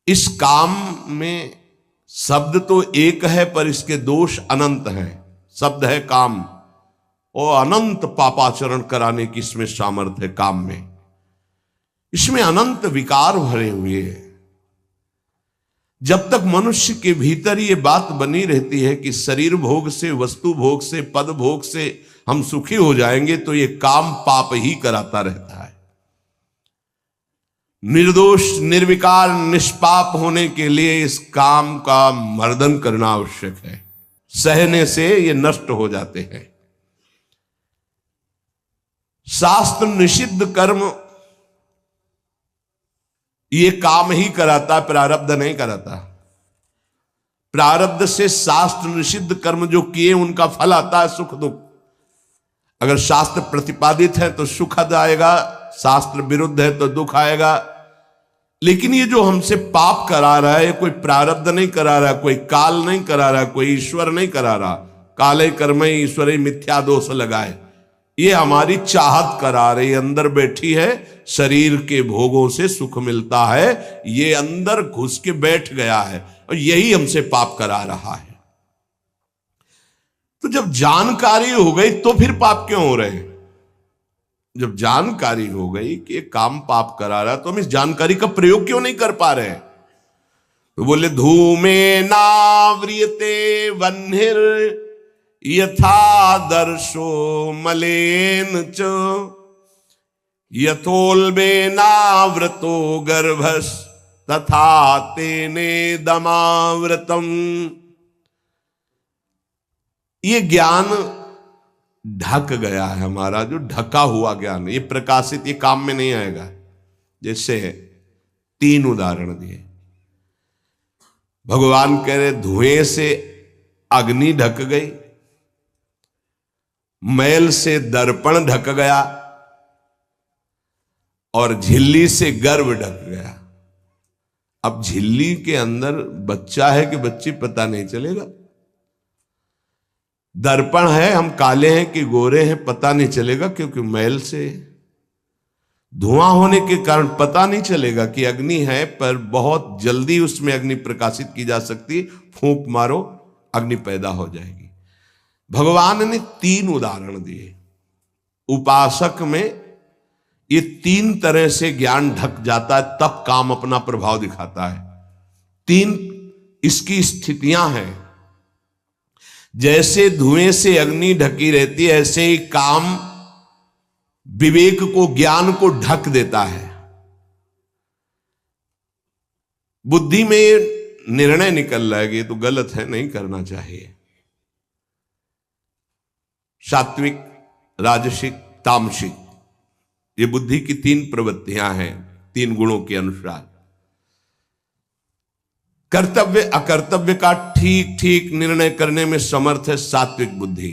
इस काम में शब्द तो एक है पर इसके दोष अनंत हैं। शब्द है काम और अनंत पापाचरण कराने की इसमें सामर्थ्य है। काम में इसमें अनंत विकार भरे हुए हैं। जब तक मनुष्य के भीतर ये बात बनी रहती है कि शरीर भोग से, वस्तु भोग से, पद भोग से हम सुखी हो जाएंगे, तो ये काम पाप ही कराता रहता है। निर्दोष, निर्विकार, निष्पाप होने के लिए इस काम का मर्दन करना आवश्यक है। सहने से ये नष्ट हो जाते हैं। शास्त्र निषिद्ध कर्म ये काम ही कराता, प्रारब्ध नहीं कराता। प्रारब्ध से शास्त्र निषिद्ध कर्म जो किए उनका फल आता है सुख दुख। अगर शास्त्र प्रतिपादित है तो सुख आएगा, शास्त्र विरुद्ध है तो दुख आएगा। लेकिन ये जो हमसे पाप करा रहा है, ये कोई प्रारब्ध नहीं करा रहा, कोई काल नहीं करा रहा, कोई ईश्वर नहीं करा रहा। काले कर्मे ईश्वरे मिथ्या दोष लगाए, ये हमारी चाहत करा रही। अंदर बैठी है, शरीर के भोगों से सुख मिलता है, ये अंदर घुस के बैठ गया है और यही हमसे पाप करा रहा है। तो जब जानकारी हो गई तो फिर पाप क्यों हो रहे हैं? जब जानकारी हो गई कि ये काम पाप करा रहा, तो हम इस जानकारी का प्रयोग क्यों नहीं कर पा रहे हैं? तो बोले धूमे नाव्रियते वह्निर यथा दर्शो मलेन च यथोल्बेनावृतो गर्भस तथा तेने दमावृतम। ये ज्ञान ढक गया है हमारा, जो ढका हुआ ज्ञान, ये प्रकाशित, ये काम में नहीं आएगा। जैसे 3 उदाहरण दिए। भगवान कह रहे धुएं से अग्नि ढक गई, मैल से दर्पण ढक गया और झिल्ली से गर्भ ढक गया। अब झिल्ली के अंदर बच्चा है कि बच्ची पता नहीं चलेगा। दर्पण है, हम काले हैं कि गोरे हैं पता नहीं चलेगा, क्योंकि मैल से। धुआं होने के कारण पता नहीं चलेगा कि अग्नि है, पर बहुत जल्दी उसमें अग्नि प्रकाशित की जा सकती है। फूंक मारो, अग्नि पैदा हो जाएगी। भगवान ने 3 उदाहरण दिए। उपासक में ये 3 तरह से ज्ञान ढक जाता है, तब काम अपना प्रभाव दिखाता है। 3 इसकी स्थितियां हैं। जैसे धुएं से अग्नि ढकी रहती है, ऐसे ही काम विवेक को, ज्ञान को ढक देता है। बुद्धि में निर्णय निकल रहा है कि ये तो गलत है, नहीं करना चाहिए। सात्विक, राजसिक, तामसिक, ये बुद्धि की 3 प्रवृत्तियां हैं, 3 गुणों के अनुसार। कर्तव्य अकर्तव्य का ठीक ठीक निर्णय करने में समर्थ है सात्विक बुद्धि।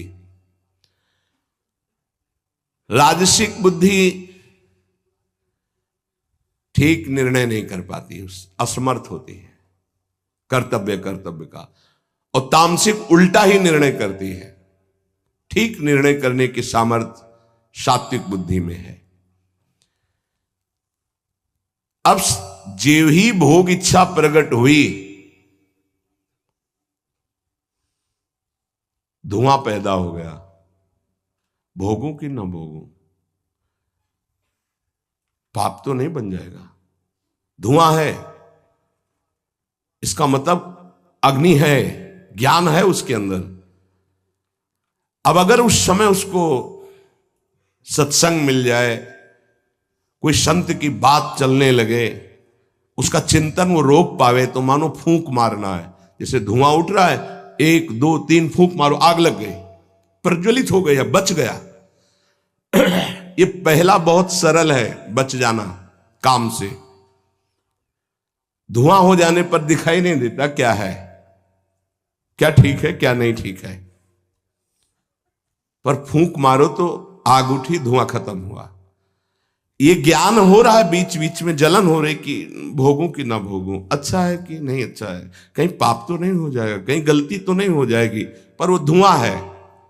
राजसिक बुद्धि ठीक निर्णय नहीं कर पाती, असमर्थ होती है कर्तव्य का। और तामसिक उल्टा ही निर्णय करती है। ठीक निर्णय करने की सामर्थ्य सात्विक बुद्धि में है। अब जेव ही भोग इच्छा प्रकट हुई, धुआं पैदा हो गया। भोगों की ना भोगों, पाप तो नहीं बन जाएगा। धुआं है, इसका मतलब अग्नि है, ज्ञान है उसके अंदर। अब अगर उस समय उसको सत्संग मिल जाए, कोई संत की बात चलने लगे, उसका चिंतन वो रोक पावे, तो मानो फूंक मारना है। जैसे धुआं उठ रहा है, 1 2 3 फूंक मारो, आग लग गई, प्रज्वलित हो गया, बच गया। ये पहला बहुत सरल है, बच जाना काम से। धुआं हो जाने पर दिखाई नहीं देता क्या है, क्या ठीक है क्या नहीं ठीक है, पर फूंक मारो तो आग उठी, धुआं खत्म हुआ। ये ज्ञान हो रहा है, बीच बीच में जलन हो रही कि भोगूं कि ना भोगूं, अच्छा है कि नहीं अच्छा है, कहीं पाप तो नहीं हो जाएगा, कहीं गलती तो नहीं हो जाएगी। पर वो धुआं है,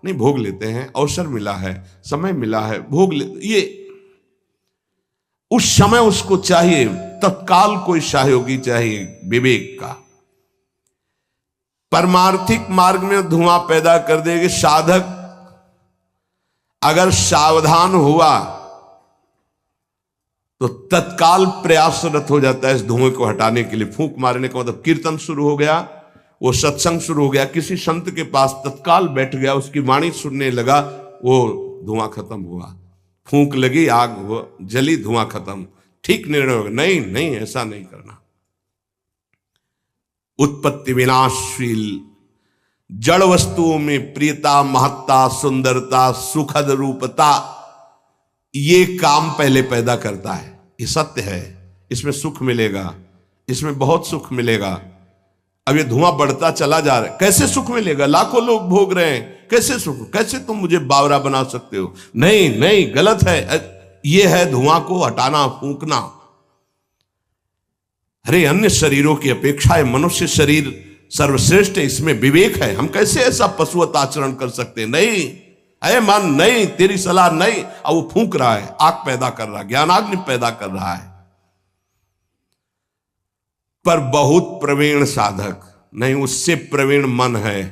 नहीं भोग लेते हैं, अवसर मिला है, समय मिला है, भोग ले। ये उस समय उसको चाहिए, तत्काल कोई सहयोगी चाहिए विवेक का। परमार्थिक मार्ग में धुआं पैदा कर देगी। साधक अगर सावधान हुआ तो तत्काल प्रयासरत हो जाता है इस धुएं को हटाने के लिए। फूंक मारने का मतलब कीर्तन शुरू हो गया, वो सत्संग शुरू हो गया, किसी संत के पास तत्काल बैठ गया, उसकी वाणी सुनने लगा, वो धुआं खत्म हुआ। फूंक लगी, आग जली, धुआं खत्म, ठीक निर्णय होगा। नहीं नहीं, ऐसा नहीं करना। उत्पत्ति विनाशशील जड़ वस्तुओं में प्रियता, महत्ता, सुंदरता, सुखद रूपता, ये काम पहले पैदा करता है। ये सत्य है, इसमें सुख मिलेगा, इसमें बहुत सुख मिलेगा। अब ये धुआं बढ़ता चला जा रहा है, कैसे सुख मिलेगा? लाखों लोग भोग रहे हैं, कैसे सुख? कैसे तुम मुझे बावरा बना सकते हो? नहीं नहीं, गलत है। ये है धुआं को हटाना, फूंकना। अरे अन्य शरीरों की अपेक्षा मनुष्य शरीर सर्वश्रेष्ठ है, इसमें विवेक है। हम कैसे ऐसा पशुवत आचरण कर सकते हैं? नहीं, अरे मन नहीं, तेरी सलाह नहीं। अब वो फूंक रहा है, आग पैदा कर रहा है, ज्ञानाग्नि पैदा कर रहा है। पर बहुत प्रवीण साधक नहीं, उससे प्रवीण मन है,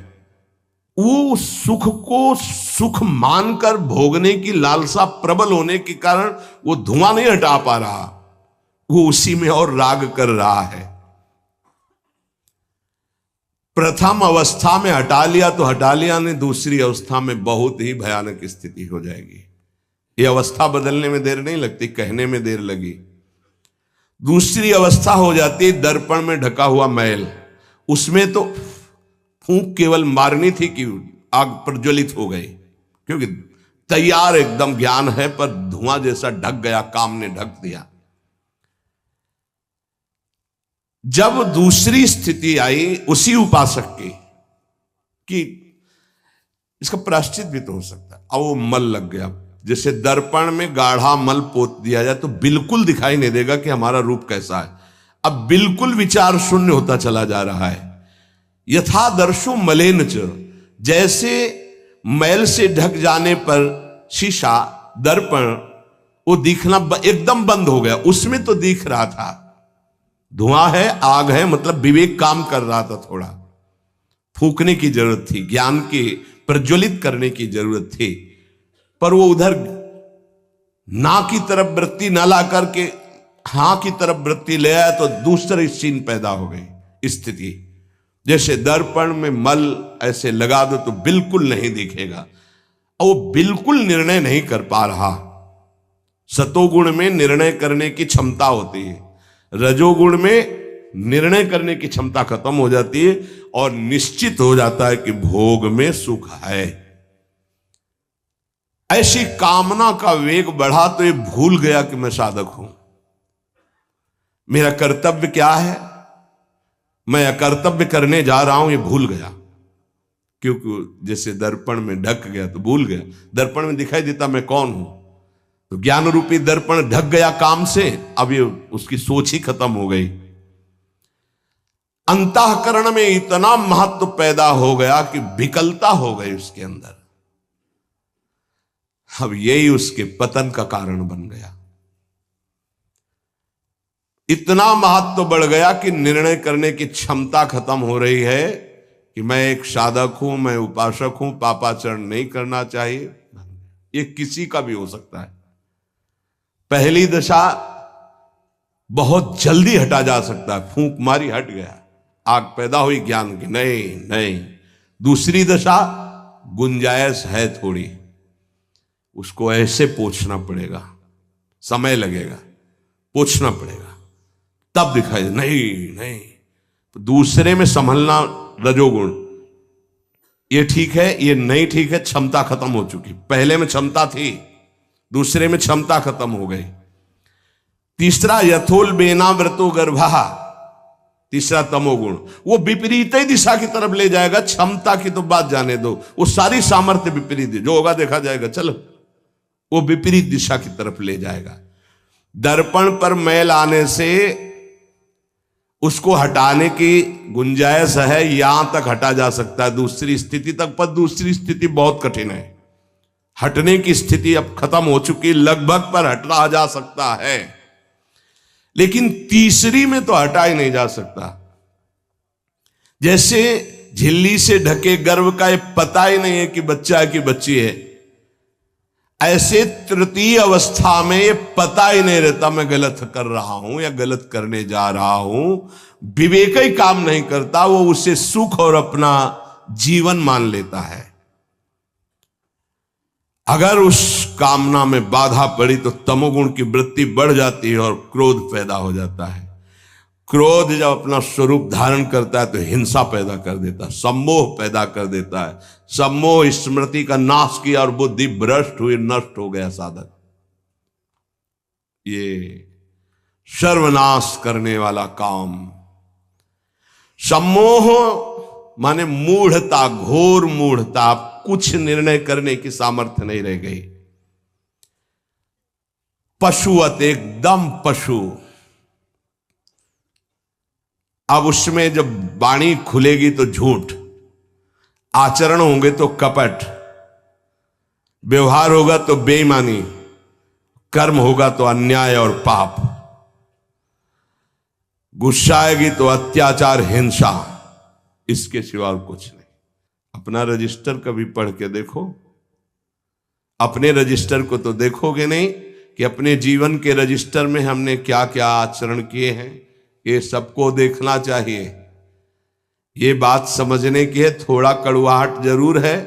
वो सुख को सुख मानकर भोगने की लालसा प्रबल होने के कारण वो धुआं नहीं हटा पा रहा, वो उसी में और राग कर रहा है। प्रथम अवस्था में हटा लिया तो हटा लिया, नहीं दूसरी अवस्था में बहुत ही भयानक स्थिति हो जाएगी। ये अवस्था बदलने में देर नहीं लगती, कहने में देर लगी। दूसरी अवस्था हो जाती है दर्पण में ढका हुआ मैल। उसमें तो फूंक केवल मारनी थी कि आग प्रज्वलित हो गई, क्योंकि तैयार एकदम ज्ञान है, पर धुआं जैसा ढक गया, काम ने ढक दिया। जब दूसरी स्थिति आई उसी उपासक की कि इसका प्रायश्चित भी तो हो सकता है, अब वो मल लग गया। जैसे दर्पण में गाढ़ा मल पोत दिया जाए तो बिल्कुल दिखाई नहीं देगा कि हमारा रूप कैसा है। अब बिल्कुल विचार शून्य होता चला जा रहा है। यथा दर्शो मलेन च, जैसे मैल से ढक जाने पर शीशा, दर्पण, वो दिखना एकदम बंद हो गया। उसमें तो दिख रहा था, धुआं है, आग है, मतलब विवेक काम कर रहा था। थोड़ा फूंकने की जरूरत थी, ज्ञान के प्रज्वलित करने की जरूरत थी, पर वो उधर ना की तरफ वृत्ति ना ला करके हां की तरफ वृत्ति ले आया तो दूसरी सीन पैदा हो गई स्थिति। जैसे दर्पण में मल ऐसे लगा दो तो बिल्कुल नहीं दिखेगा, और वो बिल्कुल निर्णय नहीं कर पा रहा। सतोगुण में निर्णय करने की क्षमता होती है, रजोगुण में निर्णय करने की क्षमता खत्म हो जाती है और निश्चित हो जाता है कि भोग में सुख है। ऐसी कामना का वेग बढ़ा तो ये भूल गया कि मैं साधक हूं, मेरा कर्तव्य क्या है, मैं अकर्तव्य करने जा रहा हूं, ये भूल गया। क्योंकि जैसे दर्पण में ढक गया तो भूल गया, दर्पण में दिखाई देता मैं कौन हूं, तो ज्ञान रूपी दर्पण ढक गया काम से, अब ये उसकी सोच ही खत्म हो गई। अंतःकरण में इतना महत्व पैदा हो गया कि विकलता हो गई उसके अंदर। अब यही उसके पतन का कारण बन गया। इतना महत्व बढ़ गया कि निर्णय करने की क्षमता खत्म हो रही है कि मैं एक साधक हूं, मैं उपासक हूं, पापाचरण नहीं करना चाहिए। ये किसी का भी हो सकता है। पहली दशा बहुत जल्दी हटा जा सकता है, फूंक मारी हट गया, आग पैदा हुई ज्ञान की, नहीं नहीं। दूसरी दशा गुंजाइश है थोड़ी, उसको ऐसे पोंछना पड़ेगा, समय लगेगा, पोंछना पड़ेगा, तब दिखाई। नहीं नहीं, तो दूसरे में संभलना रजोगुण, ये ठीक है, ये नहीं ठीक है, क्षमता खत्म हो चुकी। पहले में क्षमता थी, दूसरे में क्षमता खत्म हो गई। तीसरा यथोल बेना व्रतो गर्भा, तीसरा तमोगुण, वो विपरीत ही दिशा की तरफ ले जाएगा। क्षमता की तो बात जाने दो, वो सारी सामर्थ्य विपरीत, जो होगा देखा जाएगा, चलो, वो विपरीत दिशा की तरफ ले जाएगा। दर्पण पर मैल आने से उसको हटाने की गुंजाइश है, यहां तक हटा जा सकता है, दूसरी स्थिति तक, पर दूसरी स्थिति बहुत कठिन है। हटने की स्थिति अब खत्म हो चुकी, लगभग पर हटा जा सकता है, लेकिन तीसरी में तो हटा ही नहीं जा सकता। जैसे झिल्ली से ढके गर्भ का ये पता ही नहीं है कि बच्चा है कि बच्ची है, ऐसे तृतीय अवस्था में ये पता ही नहीं रहता मैं गलत कर रहा हूं या गलत करने जा रहा हूं। विवेक ही काम नहीं करता, वो उसे सुख और अपना जीवन मान लेता है। अगर उस कामना में बाधा पड़ी तो तमोगुण की वृत्ति बढ़ जाती है और क्रोध पैदा हो जाता है। क्रोध जब अपना स्वरूप धारण करता है तो हिंसा पैदा कर देता है, सम्मोह पैदा कर देता है। सम्मोह स्मृति का नाश किया और बुद्धि भ्रष्ट हुई, नष्ट हो गया साधक। ये सर्वनाश करने वाला काम। सम्मोह माने मूढ़ता, घोर मूढ़ता, कुछ निर्णय करने की सामर्थ्य नहीं रह गई। पशुवत, एकदम पशु। अब उसमें जब वाणी खुलेगी तो झूठ, आचरण होंगे तो कपट, व्यवहार होगा तो बेईमानी, कर्म होगा तो अन्याय और पाप, गुस्सा आएगी तो अत्याचार, हिंसा, इसके सिवा और कुछ नहीं। अपना रजिस्टर कभी पढ़ के देखो। अपने रजिस्टर को तो देखोगे नहीं कि अपने जीवन के रजिस्टर में हमने क्या क्या आचरण किए हैं। ये सबको देखना चाहिए। ये बात समझने की है, थोड़ा कड़वाहट जरूर है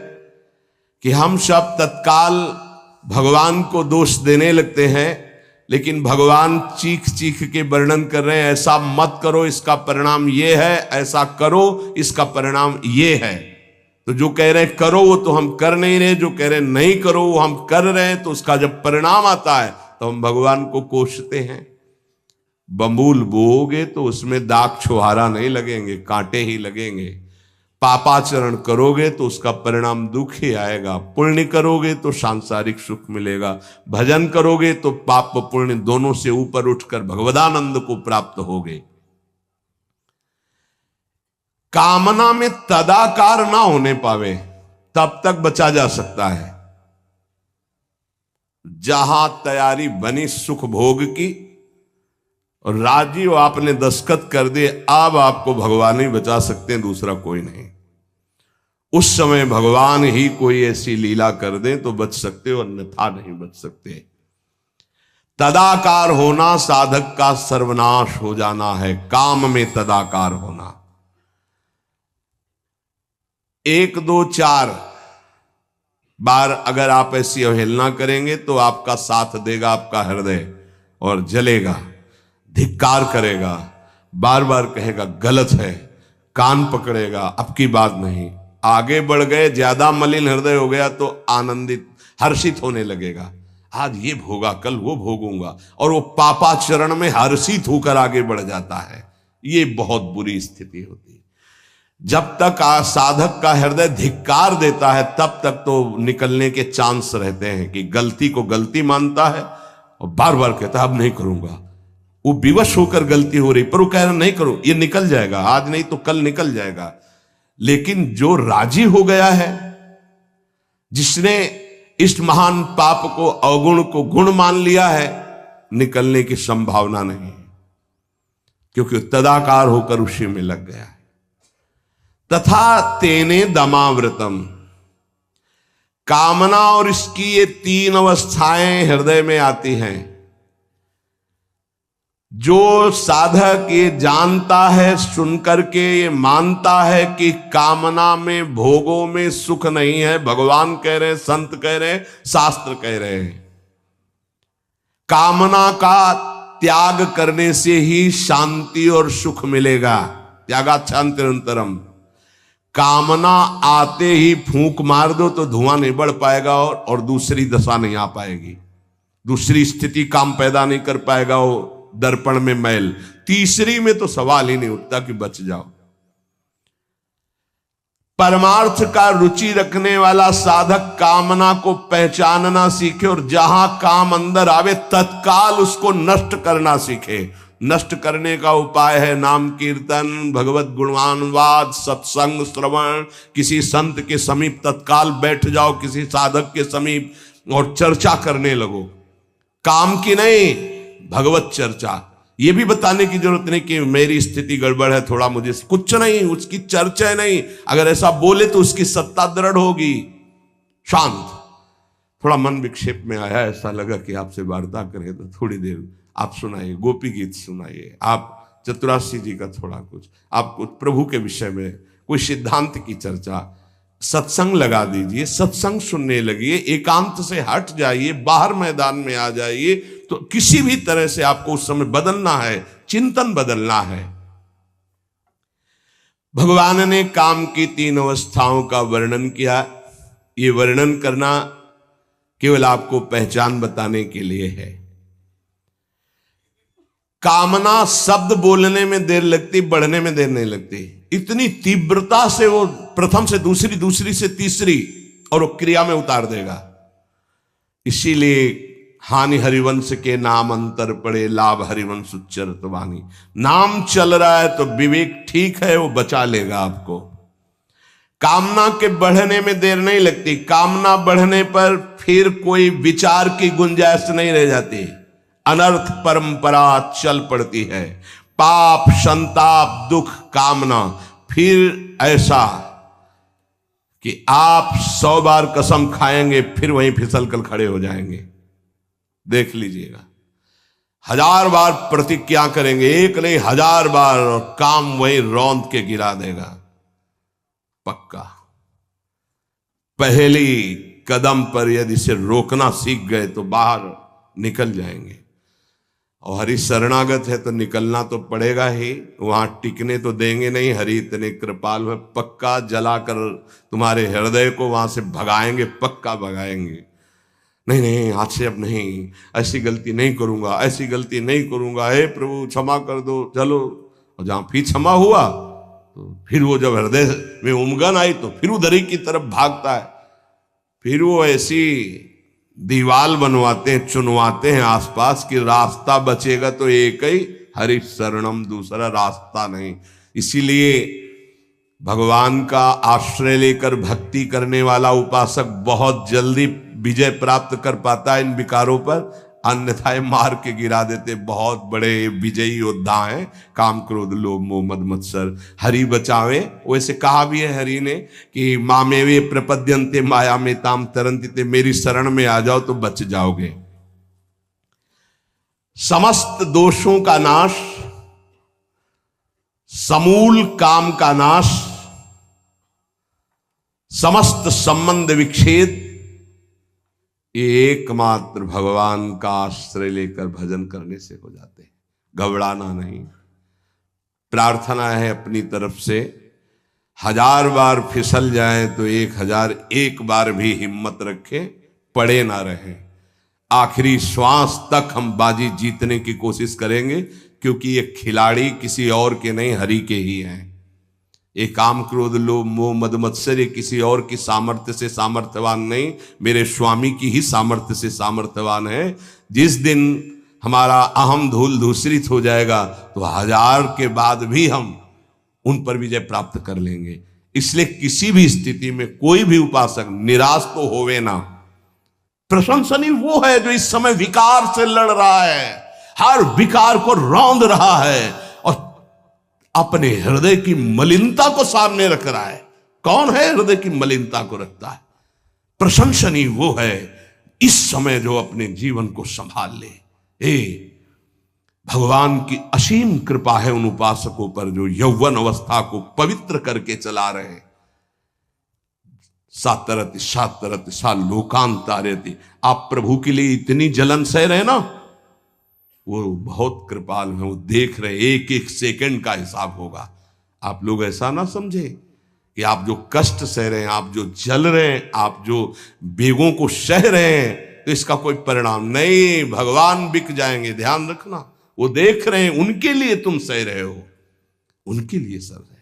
कि हम सब तत्काल भगवान को दोष देने लगते हैं, लेकिन भगवान चीख चीख के वर्णन कर रहे हैं, ऐसा मत करो इसका परिणाम ये है, ऐसा करो इसका परिणाम ये है। तो जो कह रहे हैं करो वो तो हम कर नहीं रहे, जो कह रहे हैं नहीं करो वो हम कर रहे हैं। तो उसका जब परिणाम आता है तो हम भगवान को कोसते हैं। बंबूल बोओगे तो उसमें दाग छुहारा नहीं लगेंगे, कांटे ही लगेंगे। पापाचरण करोगे तो उसका परिणाम दुख ही आएगा। पुण्य करोगे तो सांसारिक सुख मिलेगा। भजन करोगे तो पाप पुण्य दोनों से ऊपर उठकर भगवदानंद को प्राप्त होगे। कामना में तदाकार ना होने पावे तब तक बचा जा सकता है। जहां तैयारी बनी सुख भोग की और राजी हो आपने दस्तखत कर दिए, अब आपको भगवान ही बचा सकते हैं, दूसरा कोई नहीं। उस समय भगवान ही कोई ऐसी लीला कर दे तो बच सकते हो, अन्यथा नहीं बच सकते। तदाकार होना साधक का सर्वनाश हो जाना है। काम में तदाकार होना। 1 2 4 बार अगर आप ऐसी अवहेलना करेंगे तो आपका साथ देगा आपका हृदय और जलेगा, धिक्कार करेगा, बार बार कहेगा गलत है, कान पकड़ेगा, अब की बात नहीं। आगे बढ़ गए, ज्यादा मलिन हृदय हो गया तो आनंदित हर्षित होने लगेगा, आज ये भोगा कल वो भोगूंगा, और वो पापाचरण में हर्षित होकर आगे बढ़ जाता है। ये बहुत बुरी स्थिति होती है। जब तक साधक का हृदय धिक्कार देता है तब तक तो निकलने के चांस रहते हैं कि गलती को गलती मानता है और बार बार कहता है अब नहीं करूंगा। वो विवश होकर गलती हो रही पर वो कह रहा नहीं करो, ये निकल जाएगा, आज नहीं तो कल निकल जाएगा। लेकिन जो राजी हो गया है, जिसने इस महान पाप को अवगुण को गुण मान लिया है, निकलने की संभावना नहीं, क्योंकि तदाकार होकर उसी में लग गया है। तथा तेने दमावृतम, कामना और इसकी ये 3 अवस्थाएं हृदय में आती हैं। जो साधक ये जानता है, सुनकर के ये मानता है कि कामना में भोगों में सुख नहीं है, भगवान कह रहे हैं, संत कह रहे हैं, शास्त्र कह रहे हैं, कामना का त्याग करने से ही शांति और सुख मिलेगा। त्यागात् शान्तिरन्तरम्। कामना आते ही फूंक मार दो तो धुआं नहीं बढ़ पाएगा और दूसरी दशा नहीं आ पाएगी, दूसरी स्थिति काम पैदा नहीं कर पाएगा। वो दर्पण में मैल, तीसरी में तो सवाल ही नहीं उठता कि बच जाओ। परमार्थ का रुचि रखने वाला साधक कामना को पहचानना सीखे और जहां काम अंदर आवे तत्काल उसको नष्ट करना सीखे। नष्ट करने का उपाय है नाम कीर्तन, भगवत गुणवानवाद, सत्संग, श्रवण। किसी संत के समीप तत्काल बैठ जाओ, किसी साधक के समीप और चर्चा करने लगो। काम की नहीं, भगवत चर्चा। ये भी बताने की जरूरत नहीं कि मेरी स्थिति गड़बड़ है, थोड़ा मुझे कुछ नहीं, उसकी चर्चा नहीं। अगर ऐसा बोले तो उसकी सत्ता दृढ़ होगी। शांत, थोड़ा मन विक्षेप में आया, ऐसा लगा कि आपसे वार्ता करें तो थोड़ी देर आप सुनाइए, गोपी गीत सुनाइए, आप चतुराशी जी का थोड़ा कुछ, आप कुछ प्रभु के विषय में कोई सिद्धांत की चर्चा, सत्संग लगा दीजिए, सत्संग सुनने लगिए, एकांत से हट जाइए, बाहर मैदान में आ जाइए। तो किसी भी तरह से आपको उस समय बदलना है, चिंतन बदलना है। भगवान ने काम की 3 अवस्थाओं का वर्णन किया। ये वर्णन करना केवल आपको पहचान बताने के लिए है। कामना शब्द बोलने में देर लगती, बढ़ने में देर नहीं लगती। इतनी तीव्रता से वो प्रथम से दूसरी, दूसरी से तीसरी, और वो क्रिया में उतार देगा। इसीलिए हानि हरिवंश के नाम अंतर पड़े, लाभ हरिवंश उच्चरत वाणी। नाम चल रहा है तो विवेक ठीक है, वो बचा लेगा आपको। कामना के बढ़ने में देर नहीं लगती। कामना बढ़ने पर फिर कोई विचार की गुंजाइश नहीं रह जाती, अनर्थ परंपरा चल पड़ती है। पाप, संताप, दुख, कामना, फिर ऐसा कि आप 100 बार कसम खाएंगे फिर वहीं फिसल कर खड़े हो जाएंगे। देख लीजिएगा, 1000 बार प्रतिज्ञा करेंगे, एक नहीं 1000 बार, और काम वहीं रौंद के गिरा देगा, पक्का। पहली कदम पर यदि से रोकना सीख गए तो बाहर निकल जाएंगे। और हरि शरणागत है तो निकलना तो पड़ेगा ही, वहां टिकने तो देंगे नहीं। हरि इतने कृपालु है, पक्का जलाकर तुम्हारे हृदय को वहां से भगाएंगे, पक्का भगाएंगे। नहीं नहीं, आज से अब नहीं, ऐसी गलती नहीं करूंगा, ऐसी गलती नहीं करूंगा, हे प्रभु क्षमा कर दो, चलो। और जहां फिर क्षमा हुआ तो फिर वो जब हृदय में उमगन आई तो फिर उधर ही की तरफ भागता है। फिर वो ऐसी दीवाल बनवाते हैं, चुनवाते हैं आसपास कि रास्ता बचेगा तो एक ही, हरि शरणम, दूसरा रास्ता नहीं। इसीलिए भगवान का आश्रय लेकर भक्ति करने वाला उपासक बहुत जल्दी विजय प्राप्त कर पाता है इन विकारों पर, अन्यथा मार के गिरा देते। बहुत बड़े विजयी योद्धा हैं, काम, क्रोध, लोभ, मोह, मद, मत्सर। हरि बचावे। वैसे कहा भी है हरि ने कि मामेवे प्रपद्यन्ते माया में ताम तरन्ति, मेरी शरण में आ जाओ तो बच जाओगे। समस्त दोषों का नाश, समूल काम का नाश, समस्त संबंध विच्छेद, एकमात्र भगवान का आश्रय लेकर भजन करने से हो जाते हैं। घबराना नहीं। प्रार्थना है अपनी तरफ से, 1000 बार फिसल जाए तो 1001 बार भी हिम्मत रखें, पड़े ना रहें। आखिरी श्वास तक हम बाजी जीतने की कोशिश करेंगे, क्योंकि ये खिलाड़ी किसी और के नहीं, हरि के ही हैं। ये काम, क्रोध, लोभ, मोह, मद, मत्सर किसी और की सामर्थ्य से सामर्थ्यवान नहीं, मेरे स्वामी की ही सामर्थ्य से सामर्थ्यवान है। जिस दिन हमारा अहम धूल धूसरित हो जाएगा तो 1000 के बाद भी हम उन पर विजय प्राप्त कर लेंगे। इसलिए किसी भी स्थिति में कोई भी उपासक निराश तो होवे ना। प्रशंसनीय वो है जो इस समय विकार से लड़ रहा है, हर विकार को रौंद रहा है और अपने हृदय की मलिनता को सामने रख रहा है। कौन है हृदय की मलिनता को रखता है? प्रशंसनीय वो है इस समय जो अपने जीवन को संभाल ले। भगवान की असीम कृपा है उन उपासकों पर जो यौवन अवस्था को पवित्र करके चला रहे हैं। सातरति सातरति सा लोकांतारति। आप प्रभु के लिए इतनी जलन सह रहे ना, वो बहुत कृपाल है, वो देख रहे, एक एक सेकंड का हिसाब होगा। आप लोग ऐसा ना समझे कि आप जो कष्ट सह रहे हैं, आप जो जल रहे हैं, आप जो बेगों को सह रहे हैं, तो इसका कोई परिणाम नहीं। भगवान बिक जाएंगे, ध्यान रखना। वो देख रहे हैं, उनके लिए तुम सह रहे हो, उनके लिए सह रहे हो।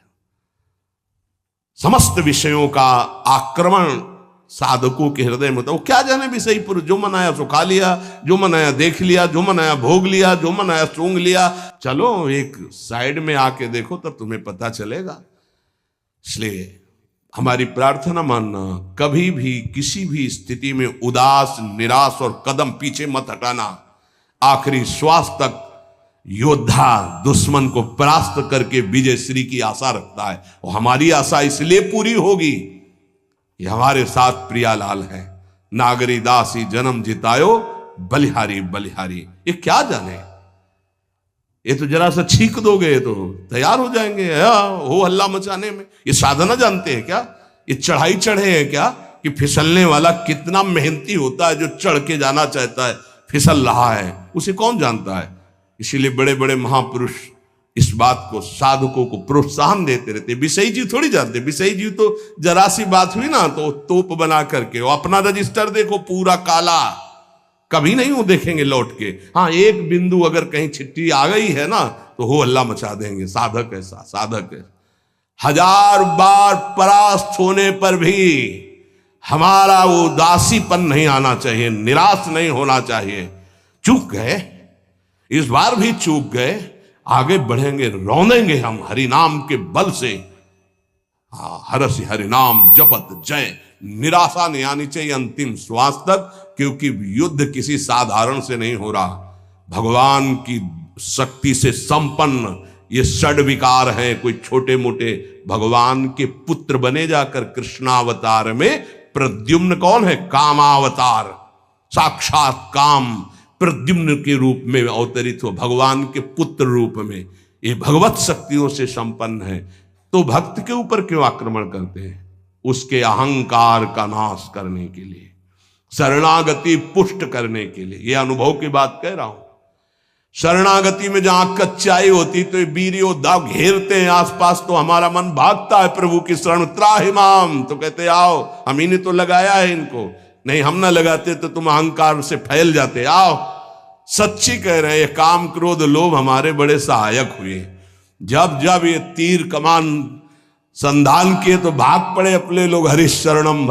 समस्त विषयों का आक्रमण साधकों के हृदय में, तो क्या जाने विषय पुरुष, जो मन आया सो खा लिया, जो मन आया देख लिया, जो मन आया भोग लिया, जो मन आया सूंघ लिया। चलो एक साइड में आके देखो तब तुम्हें पता चलेगा। इसलिए हमारी प्रार्थना मानना, कभी भी किसी भी स्थिति में उदास, निराश और कदम पीछे मत हटाना। आखिरी श्वास तक योद्धा दुश्मन को परास्त करके विजय श्री की आशा रखता है। और हमारी आशा इसलिए पूरी होगी कि हमारे साथ प्रियालाल है। नागरी दासी जन्म जितायो बलिहारी बलिहारी। ये क्या जाने, ये तो जरा सा छींक दोगे तो तैयार हो जाएंगे हो हल्ला मचाने में। ये साधना जानते हैं क्या? ये चढ़ाई चढ़े हैं क्या? कि फिसलने वाला कितना मेहनती होता है, जो चढ़ के जाना चाहता है फिसल रहा है, उसे कौन जानता है। इसीलिए बड़े बड़े महापुरुष इस बात को, साधकों को प्रोत्साहन देते रहते। विषयी जीव थोड़ी जानते, विषयी जीव तो जरा सी बात हुई ना तो तोप बना करके, वो अपना रजिस्टर देखो पूरा काला, कभी नहीं वो देखेंगे लौट के। हाँ, एक बिंदु अगर कहीं चिट्ठी आ गई है ना तो हो हल्ला मचा देंगे। साधक ऐसा, साधक है। 1000 बार परास्त होने पर भी हमारा वो उदासीपन नहीं आना चाहिए, निराश नहीं होना चाहिए। चूक गए, इस बार भी चूक गए, आगे बढ़ेंगे, रौंदेंगे हम हरिनाम के बल से। हरसि हरिनाम जपत जय। निराशा नहीं आनी चाहिए अंतिम श्वास तक, क्योंकि युद्ध किसी साधारण से नहीं हो रहा। भगवान की शक्ति से संपन्न ये षड विकार हैं, कोई छोटे मोटे भगवान के पुत्र बने जाकर कृष्णावतार में। प्रद्युम्न कौन है? कामावतार, साक्षात काम प्रद्युम्न के रूप में अवतरित हो, भगवान के पुत्र रूप में। ये भगवत शक्तियों से संपन्न है, तो भक्त के ऊपर क्यों आक्रमण करते हैं? उसके अहंकार का नाश करने के लिए, शरणागति पुष्ट करने के लिए। ये अनुभव की बात कह रहा हूं। शरणागति में जहां कच्चाई होती तो ये वीर योद्धा घेरते हैं आसपास, तो हमारा मन भागता है प्रभु की शरण। त्राहिमाम, तो कहते आओ, हम ही ने तो लगाया है इनको, नहीं हम ना लगाते तो तुम अहंकार से फैल जाते। आओ, सच्ची कह रहे हैं, ये काम क्रोध लोभ हमारे बड़े सहायक हुए। जब जब ये तीर कमान संधान किए तो भाग पड़े अपने लोग हरिशरणम।